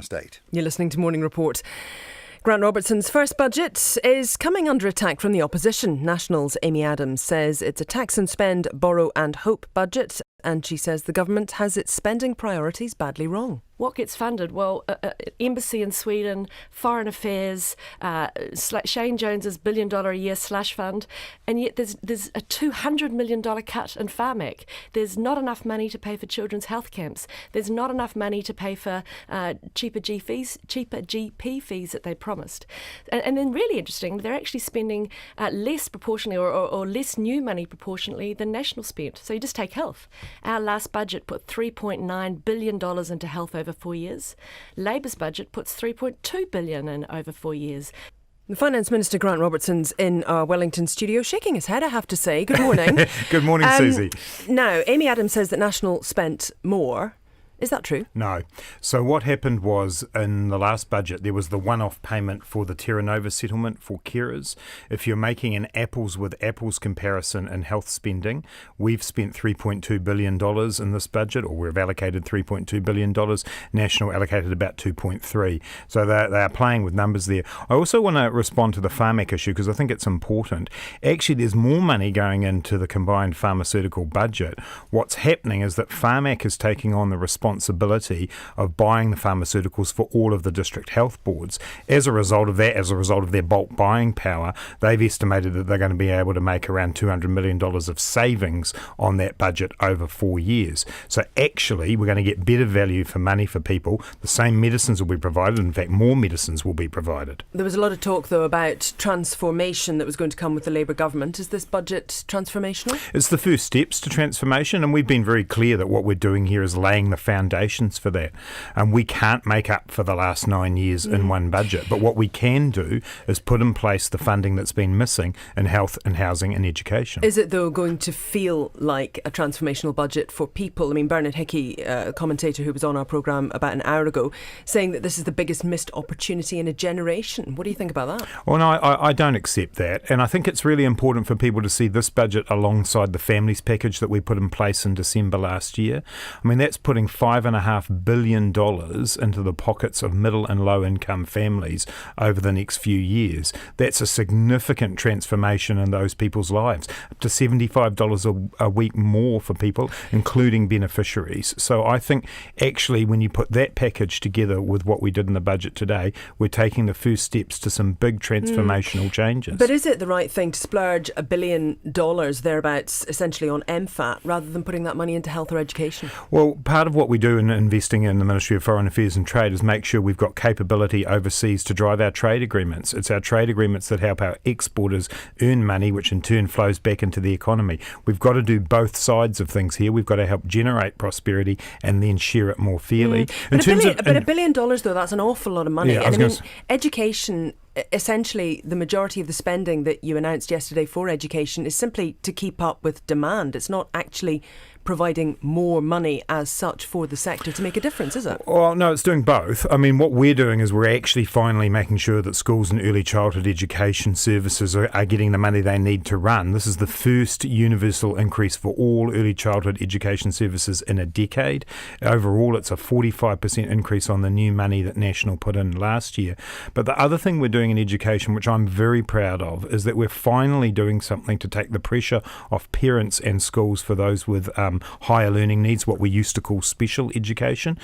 State. You're listening to Morning Report. Grant Robertson's first budget is coming under attack from the opposition. National's Amy Adams says it's a tax and spend, borrow and hope budget, and she says the government has its spending priorities badly wrong. What gets funded? Well, embassy in Sweden, foreign affairs, Shane Jones's $1 billion a year slash fund, and yet there's a $200 million cut in Pharmac. There's not enough money to pay for children's health camps. There's not enough money to pay for cheaper GP fees that they promised. And then really interesting, they're actually spending less proportionally or less new money proportionally than National spent. So you just take health. Our last budget put $3.9 billion into health over 4 years. Labour's budget puts $3.2 billion in over 4 years. The Finance Minister, Grant Robertson's in our Wellington studio, shaking his head, I have to say. Good morning. Good morning, Susie. Now, Amy Adams says that National spent more. Is that true? No. So what happened was in the last budget, there was the one-off payment for the Terra Nova settlement for carers. If you're making an apples with apples comparison in health spending, we've spent $3.2 billion in this budget, or we've allocated $3.2 billion. National allocated about 2.3. So they are playing with numbers there. I also want to respond to the Pharmac issue because I think it's important. Actually, there's more money going into the combined pharmaceutical budget. What's happening is that Pharmac is taking on the responsibility of buying the pharmaceuticals for all of the district health boards. As a result of that, as a result of their bulk buying power, they've estimated that they're going to be able to make around $200 million of savings on that budget over 4 years. So actually, we're going to get better value for money for people. The same medicines will be provided. In fact, more medicines will be provided. There was a lot of talk, though, about transformation that was going to come with the Labour government. Is this budget transformational? It's the first steps to transformation, and we've been very clear that what we're doing here is laying the foundations for that. And we can't make up for the last 9 years in one budget. But what we can do is put in place the funding that's been missing in health and housing and education. Is it, though, going to feel like a transformational budget for people? I mean, Bernard Hickey, a commentator who was on our programme about an hour ago, saying that this is the biggest missed opportunity in a generation. What do you think about that? Well, no, I don't accept that. And I think it's really important for people to see this budget alongside the families package that we put in place in December last year. I mean, that's putting $5.5 billion into the pockets of middle and low income families over the next few years. That's a significant transformation in those people's lives. Up to $75 a week more for people, including beneficiaries. So I think actually when you put that package together with what we did in the budget today, we're taking the first steps to some big transformational changes. But is it the right thing to splurge $1 billion thereabouts essentially on MFAT rather than putting that money into health or education? Well, part of what we do in investing in the Ministry of Foreign Affairs and Trade is make sure we've got capability overseas to drive our trade agreements. It's our trade agreements that help our exporters earn money, which in turn flows back into the economy. We've got to do both sides of things here. We've got to help generate prosperity and then share it more fairly. But $1 billion, though, that's an awful lot of money. Yeah, and I mean, education, essentially the majority of the spending that you announced yesterday for education is simply to keep up with demand. It's not actually providing more money as such for the sector to make a difference, is it? Well, no, it's doing both. I mean, what we're doing is we're actually finally making sure that schools and early childhood education services are getting the money they need to run. This is the first universal increase for all early childhood education services in a decade. Overall, it's a 45% increase on the new money that National put in last year. But the other thing we're doing in education, which I'm very proud of, is that we're finally doing something to take the pressure off parents and schools for those with higher learning needs, what we used to call special education.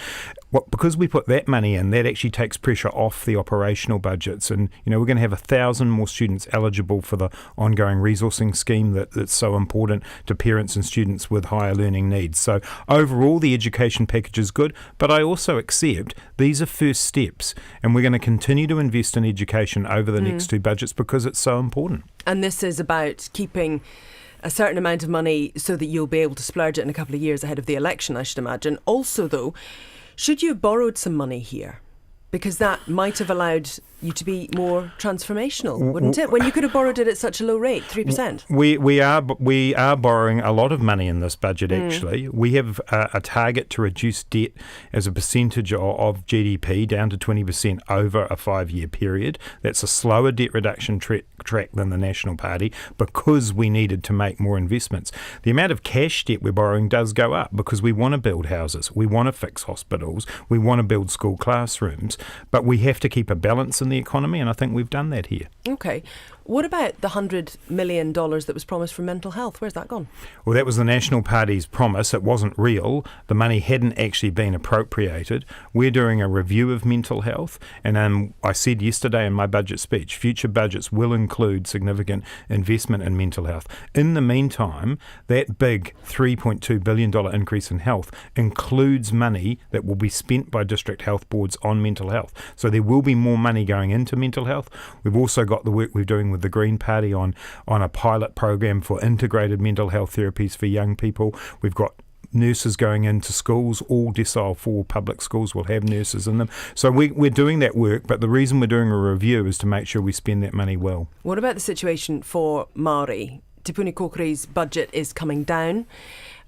Because we put that money in, that actually takes pressure off the operational budgets. And, we're going to have 1,000 more students eligible for the ongoing resourcing scheme that's so important to parents and students with higher learning needs. So overall, the education package is good, but I also accept these are first steps, and we're going to continue to invest in education over the next two budgets because it's so important. And this is about keeping a certain amount of money so that you'll be able to splurge it in a couple of years ahead of the election, I should imagine. Also, though, should you have borrowed some money here? Because that might have allowed you to be more transformational, wouldn't it? When you could have borrowed it at such a low rate, 3%. We are borrowing a lot of money in this budget, actually. We have a target to reduce debt as a percentage of GDP down to 20% over a 5-year period. That's a slower debt reduction track than the National Party because we needed to make more investments. The amount of cash debt we're borrowing does go up because we want to build houses, we want to fix hospitals, we want to build school classrooms, but we have to keep a balance in the economy, and I think we've done that here. Okay. What about the $100 million that was promised for mental health? Where's that gone? Well, that was the National Party's promise. It wasn't real. The money hadn't actually been appropriated. We're doing a review of mental health, and I said yesterday in my budget speech, future budgets will include significant investment in mental health. In the meantime, that big $3.2 billion increase in health includes money that will be spent by district health boards on mental health. So there will be more money going into mental health. We've also got the work we're doing with the Green Party on a pilot program for integrated mental health therapies for young people. We've got nurses going into schools. All decile 4 public schools will have nurses in them. So we're doing that work, but the reason we're doing a review is to make sure we spend that money well. What about the situation for Māori? Te Puni Kōkiri's budget is coming down.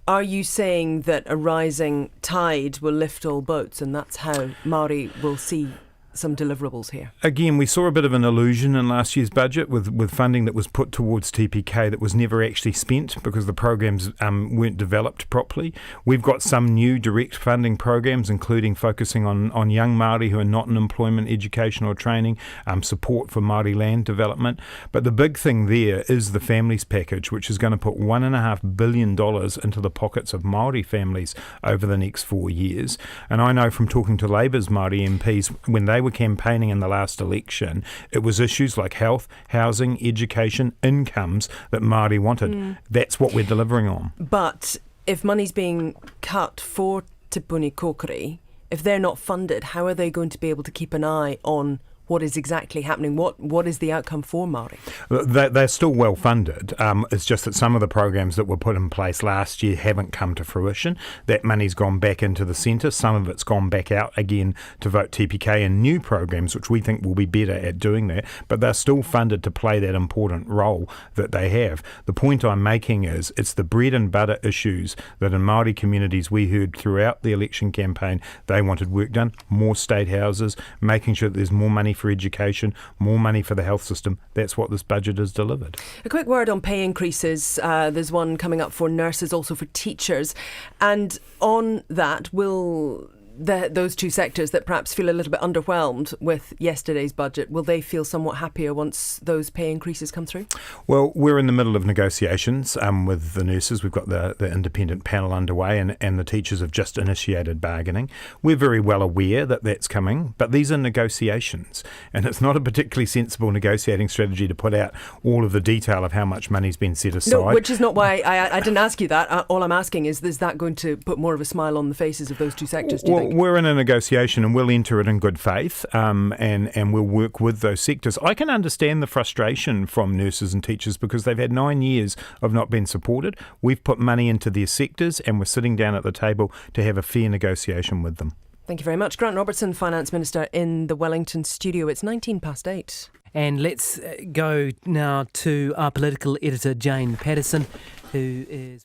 Are you saying that a rising tide will lift all boats, and that's how Māori will see some deliverables here? Again, we saw a bit of an illusion in last year's budget with funding that was put towards TPK that was never actually spent because the programs weren't developed properly. We've got some new direct funding programs, including focusing on young Māori who are not in employment, education or training, support for Māori land development. But the big thing there is the families package, which is going to put $1.5 billion into the pockets of Māori families over the next 4 years. And I know from talking to Labour's Māori MPs, when they were campaigning in the last election, it was issues like health, housing, education, incomes that Māori wanted. That's what we're delivering on. But if money's being cut for Te Puni Kōkiri, if they're not funded, how are they going to be able to keep an eye on what is exactly happening? What is the outcome for Māori? They're still well funded. It's just that some of the programs that were put in place last year haven't come to fruition. That money's gone back into the centre. Some of it's gone back out again to vote TPK in new programs, which we think will be better at doing that. But they're still funded to play that important role that they have. The point I'm making is it's the bread and butter issues that in Māori communities we heard throughout the election campaign. They wanted work done, more state houses, making sure that there's more money for education, more money for the health system. That's what this budget has delivered. A quick word on pay increases. There's one coming up for nurses, also for teachers. And on that, will those two sectors that perhaps feel a little bit underwhelmed with yesterday's budget, will they feel somewhat happier once those pay increases come through? Well, we're in the middle of negotiations with the nurses. We've got the independent panel underway, and the teachers have just initiated bargaining. We're very well aware that that's coming, but these are negotiations, and it's not a particularly sensible negotiating strategy to put out all of the detail of how much money's been set aside. No, which is not why I didn't ask you that. All I'm asking is that going to put more of a smile on the faces of those two sectors, do you think? We're in a negotiation and we'll enter it in good faith, and we'll work with those sectors. I can understand the frustration from nurses and teachers because they've had 9 years of not being supported. We've put money into their sectors and we're sitting down at the table to have a fair negotiation with them. Thank you very much. Grant Robertson, Finance Minister in the Wellington studio. It's 8:19. And let's go now to our political editor, Jane Patterson, who is...